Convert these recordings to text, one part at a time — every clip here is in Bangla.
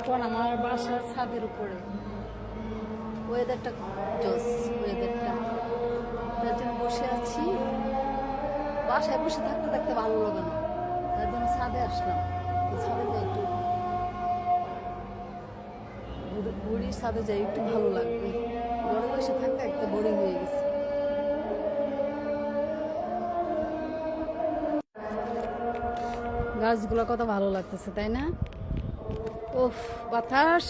এখন আমার বাসার ছাদের উপরে ওয়েদারটা জোস, ওয়েদারটা তার জন্য বসে আছি। বাসায় বসে থাকতে থাকতে ভালো লাগে না, তার জন্য ছাদে আসলাম। ছাদে যাই একটু, বুড়ির ছাদে যাই একটু ভালো লাগবে। ঘরে বসে থাকতে একটা বোরিং হয়ে গেছে। গাছগুলো কত ভালো লাগতেছে তাই না? ওফ, বাতাস,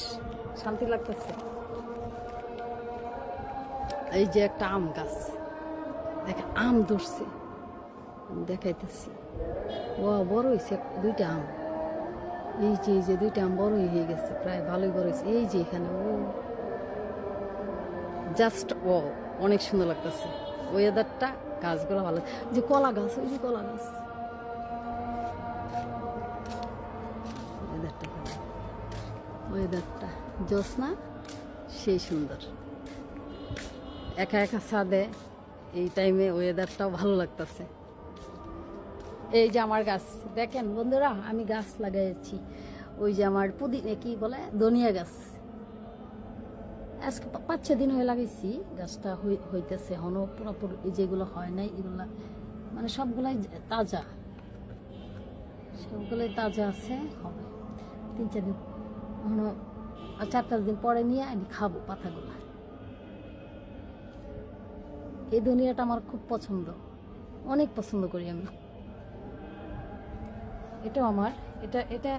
শান্তি লাগতেছে। এই যে একটা আম গাছ, দেখেন আম ধরছে, দেখাইতেছি। ও বড় হয়েছে, দুইটা আম। এই যে দুইটা আম বড় হয়ে গেছে, প্রায় ভালোই বড় হয়েছে। এই যে এখানে ও জাস্ট ও অনেক সুন্দর লাগতেছে ওয়েদারটা। গাছগুলো ভালো, যে কলা গাছ, ওই যে কলা গাছ, ওয়েদারটা ভালো, ওয়েদারটা জ্যোৎস্না সেই সুন্দর। একা একা ছাদে এই টাইমে ওয়েদারটাও ভালো লাগতেছে। এই যে আমার গাছ দেখেন বন্ধুরা, আমি গাছ লাগাইছি। ওই যে আমার পুদিনা কি বলে, ধনিয়া গাছ, আজকে 5-6 দিন হয়ে লাগাইছি। গাছটা হইতেছে এখনো পুরোপুরি, যেগুলো হয় নাই এগুলা মানে সবগুলাই তাজা, সবগুলোই তাজা আছে। হবে 3-4 দিন, এখনো 4-5 দিন পরে নিয়ে আমি খাবো পাতাগুলা। এই ধনিয়াটা আমার খুব পছন্দ, অনেক পছন্দ করি আমি। এটাও আমার, এটা এটা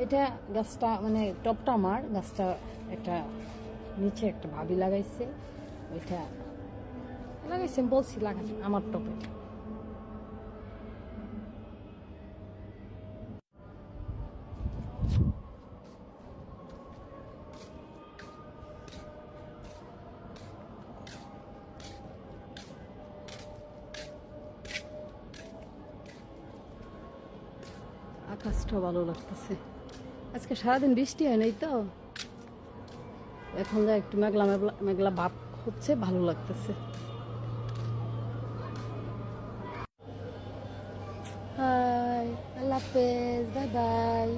এটা গাছটা মানে টপটা আমার, গাছটা একটা নিচে একটা ভাবি লাগাইছে, ওইটা লাগাইছে, বলছি লাগান আমার টপে। আকাশটাও ভালো লাগতেছে, আজকে সারাদিন বৃষ্টি হয় নাই তো, এখন যা একটু মেঘলা মেঘলা মেঘলা ভাব হচ্ছে, ভালো লাগতেছে। হাই, আল্লাহ হাফেজ, বাই বাই।